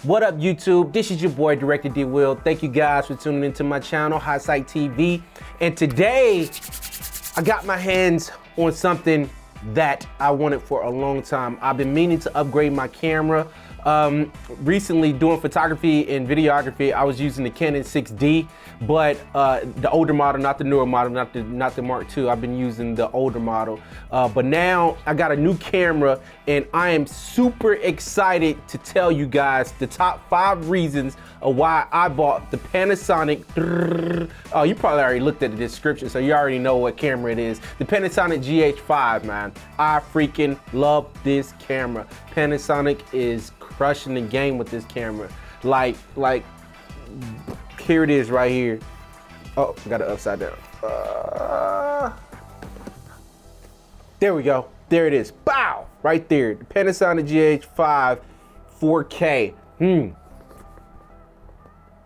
What up, YouTube? This is your boy, Director D Will. Thank you guys for tuning into my channel, High Sight TV. And today, I got my hands on something that I wanted for a long time. I've been meaning to upgrade my camera. Recently, doing photography and videography, I was using the Canon 6D, but the older model, not the newer model, not the Mark II. I've been using the older model. But now I got a new camera, and I am super excited to tell you guys the top 5 reasons of why I bought the Panasonic. Oh, you probably already looked at the description, so you already know what camera it is. The Panasonic GH5, man. I freaking love this camera. Panasonic is crushing the game with this camera. Like here it is right here. Oh, got it upside down. There we go. There it is. Bow! Right there. The Panasonic GH5 4K. It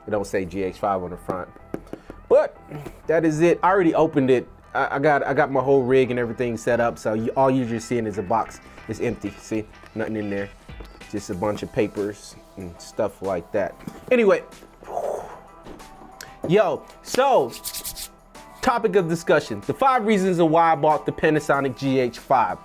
don't say GH5 on the front. But that is it. I already opened it. I got my whole rig and everything set up, so all you're just seeing is a box. It's empty. See? Nothing in there. Just a bunch of papers and stuff like that. Anyway, yo, so topic of discussion, the 5 reasons of why I bought the Panasonic GH5.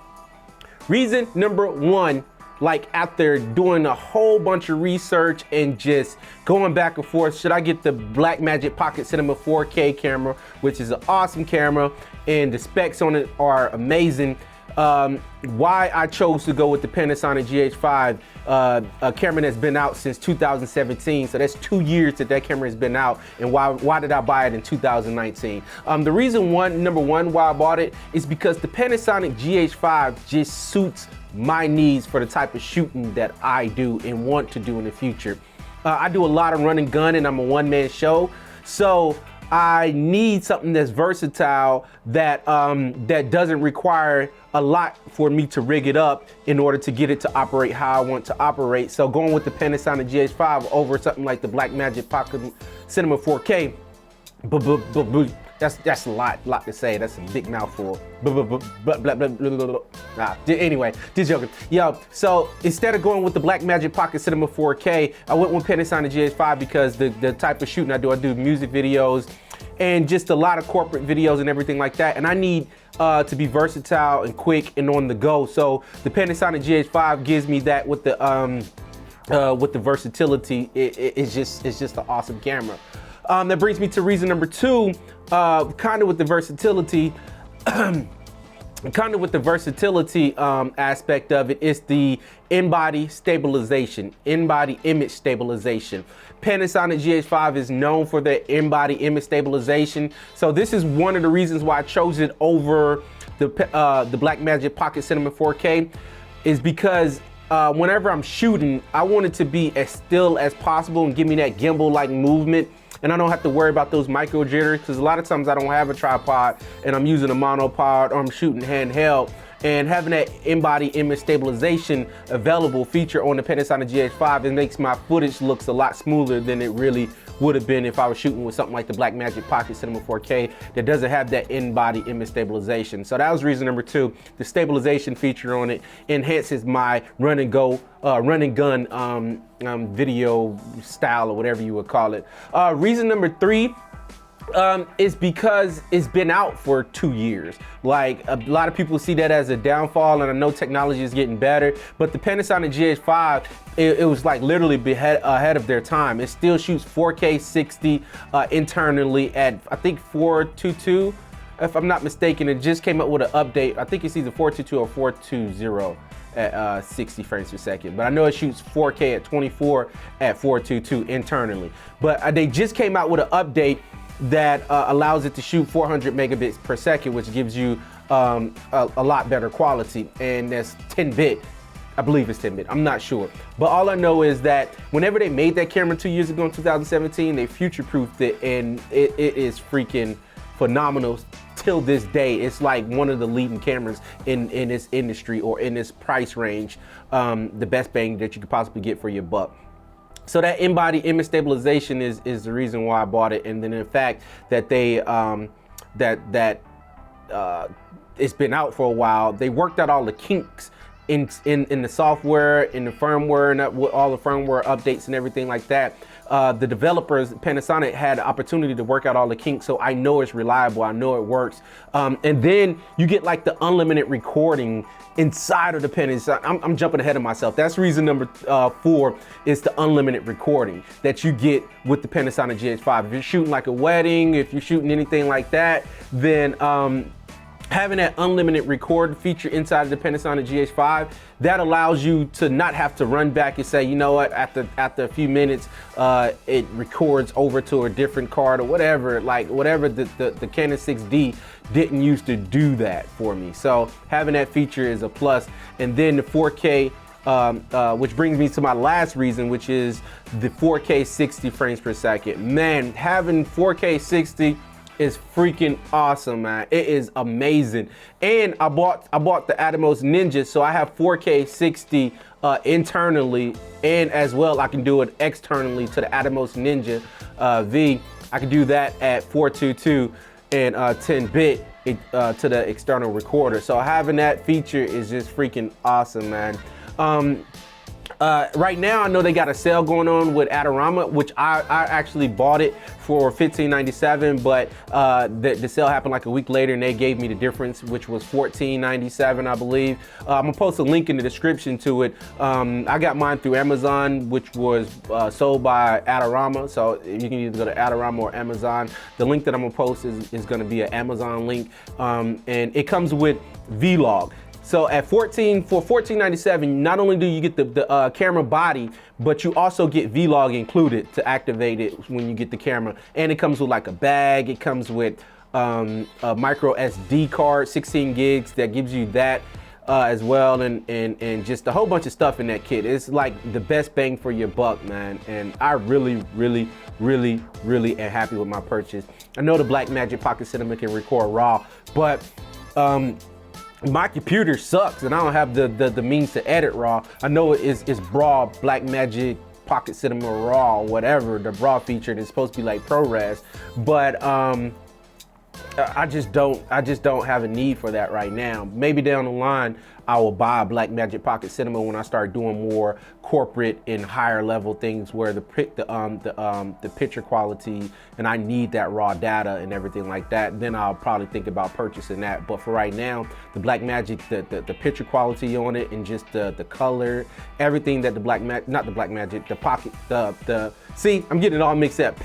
Reason number 1, like after doing a whole bunch of research and just going back and forth, should I get the Blackmagic Pocket Cinema 4K camera, which is an awesome camera and the specs on it are amazing. Why I chose to go with the Panasonic GH5, a camera that's been out since 2017, so that's 2 years that camera has been out, and why did I buy it in 2019? The reason number one why I bought it is because the Panasonic GH5 just suits my needs for the type of shooting that I do and want to do in the future. I do a lot of run and gun, and I'm a one-man show, so I need something that's versatile, that that doesn't require a lot for me to rig it up in order to get it to operate how I want to operate. So going with the Panasonic GH5 over something like the Blackmagic Pocket Cinema 4K, that's a lot to say. That's a big mouthful. Anyway, just joking. Yo, so instead of going with the Blackmagic Pocket Cinema 4K, I went with Panasonic GH5 because the type of shooting I do music videos and just a lot of corporate videos and everything like that. And I need to be versatile and quick and on the go. So the Panasonic GH5 gives me that with the versatility. It's just an awesome camera. That brings me to reason number 2, kind of with the versatility. Aspect of it is the in-body stabilization, in-body image stabilization. Panasonic GH5 is known for their in-body image stabilization. So this is one of the reasons why I chose it over the Blackmagic Pocket Cinema 4K, is because whenever I'm shooting, I want it to be as still as possible and give me that gimbal-like movement. And I don't have to worry about those micro jitters, because a lot of times I don't have a tripod and I'm using a monopod or I'm shooting handheld. And having that in-body image stabilization available feature on the Panasonic GH5, it makes my footage looks a lot smoother than it really would have been if I was shooting with something like the Blackmagic Pocket Cinema 4K that doesn't have that in-body image stabilization. So that was reason number 2. The stabilization feature on it enhances my run and gun video style, or whatever you would call it. Reason number 3 is because it's been out for 2 years. Like, a lot of people see that as a downfall, and I know technology is getting better, but the Panasonic GH5, it was like literally ahead of their time. It still shoots 4K 60 internally at, I think, 422. If I'm not mistaken, it just came up with an update. I think it's either 422 or 420 at 60 frames per second. But I know it shoots 4K at 24 at 422 internally. But they just came out with an update that allows it to shoot 400 megabits per second, which gives you a lot better quality. And that's 10-bit. I believe it's 10-bit. I'm not sure. But all I know is that whenever they made that camera 2 years ago in 2017, they future-proofed it, and it is freaking phenomenal till this day. It's like one of the leading cameras in this industry, or in this price range, the best bang that you could possibly get for your buck. So that in-body image stabilization is the reason why I bought it, and then the fact that they it's been out for a while. They worked out all the kinks in the software, in the firmware, and all the firmware updates and everything like that. The developers, Panasonic, had the opportunity to work out all the kinks, so I know it's reliable, I know it works. And then you get like the unlimited recording inside of the Panasonic. I'm jumping ahead of myself. That's reason number 4 is the unlimited recording that you get with the Panasonic GH5. If you're shooting like a wedding, if you're shooting anything like that, then having that unlimited record feature inside of the Panasonic GH5, that allows you to not have to run back and say, you know what, after a few minutes, it records over to a different card or whatever, like whatever the Canon 6D didn't used to do that for me. So having that feature is a plus. And then the 4K, which brings me to my last reason, which is the 4K 60 frames per second. Man, having 4K 60 is freaking awesome, man. It is amazing. And I bought the Atomos Ninja, so I have 4K 60 internally, and as well I can do it externally to the Atomos Ninja V. I can do that at 422 and 10-bit to the external recorder. So having that feature is just freaking awesome, man. Right now, I know they got a sale going on with Atomos, which I actually bought it for $15.97, but the sale happened like a week later, and they gave me the difference, which was $14.97, I believe. I'm gonna post a link in the description to it. I got mine through Amazon, which was sold by Atomos, so you can either go to Atomos or Amazon. The link that I'm gonna post is gonna be an Amazon link, and it comes with Vlog. So at $14.97, not only do you get the camera body, but you also get Vlog included to activate it when you get the camera. And it comes with like a bag. It comes with a micro SD card, 16 gigs, that gives you that as well, and just a whole bunch of stuff in that kit. It's like the best bang for your buck, man. And I really am happy with my purchase. I know the Blackmagic Pocket Cinema can record RAW, but my computer sucks and I don't have the means to edit RAW. I know it's raw, Blackmagic Pocket Cinema RAW, whatever, the RAW feature that's supposed to be like ProRes, but I just don't have a need for that right now. Maybe down the line I will buy a Blackmagic Pocket Cinema when I start doing more corporate and higher level things where the picture quality and I need that raw data and everything like that. Then I'll probably think about purchasing that. But for right now, the Blackmagic, the picture quality on it and just the color, everything that the Blackmagic, the Pocket, see, I'm getting it all mixed up.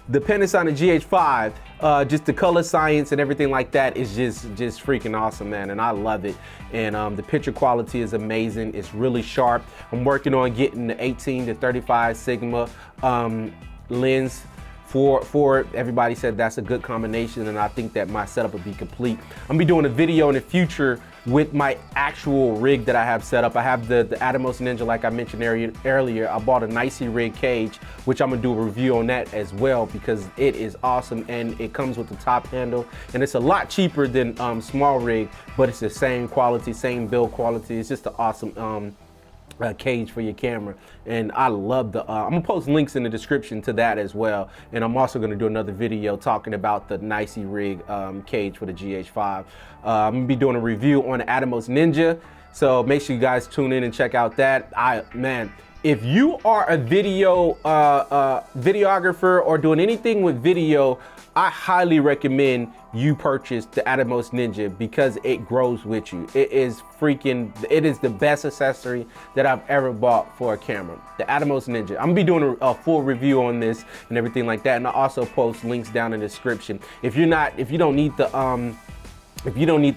The Panasonic GH5, just the color science and everything like that is just freaking awesome, man, and I love it. And the picture quality is amazing. It's really sharp. I'm working on getting the 18 to 35 Sigma lens for it. Everybody said that's a good combination, and I think that my setup would be complete. I'm gonna be doing a video in the future with my actual rig that I have set up. I have the Atomos Ninja, like I mentioned earlier. I bought a nicey rig cage, which I'm gonna do a review on that as well, because it is awesome and it comes with the top handle, and it's a lot cheaper than small rig, but it's the same quality, same build quality. It's just an awesome cage for your camera, and I love I'm gonna post links in the description to that as well, and I'm also gonna do another video talking about the nicey rig cage for the GH5. I'm gonna be doing a review on the Atomos Ninja, so make sure you guys tune in and check out that. Man, if you are a videographer or doing anything with video, I highly recommend you purchase the Atomos Ninja because it grows with you. It is the best accessory that I've ever bought for a camera. The Atomos Ninja. I'm gonna be doing a full review on this and everything like that, and I'll also post links down in the description. If you don't need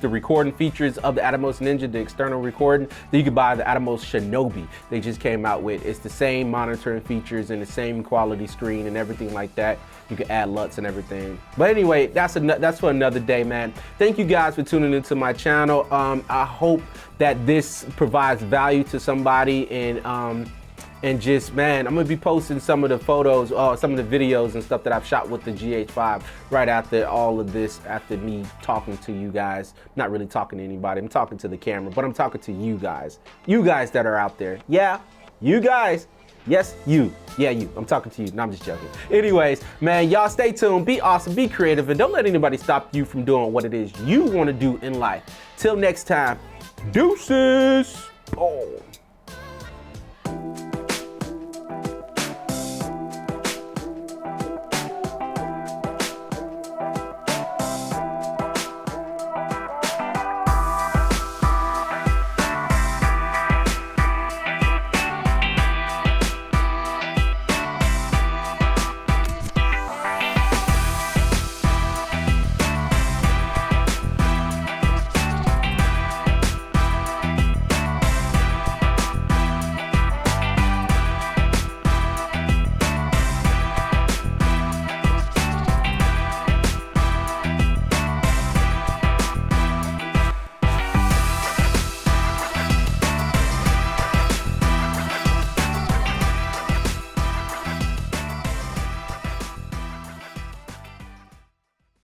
the recording features of the Atomos Ninja, the external recording, then you can buy the Atomos Shinobi they just came out with. It's the same monitoring features and the same quality screen and everything like that. You can add LUTs and everything. But anyway, that's for another day, man. Thank you guys for tuning into my channel. I hope that this provides value to somebody, and just, man, I'm gonna be posting some of the photos, some of the videos and stuff that I've shot with the GH5 right after all of this, after me talking to you guys. Not really talking to anybody, I'm talking to the camera, but I'm talking to you guys that are out there. Yeah, you guys. Yes, you. Yeah, you. I'm talking to you. No, I'm just joking. Anyways, man, y'all stay tuned, be awesome, be creative, and don't let anybody stop you from doing what it is you want to do in life. Till next time, Deuces. Oh.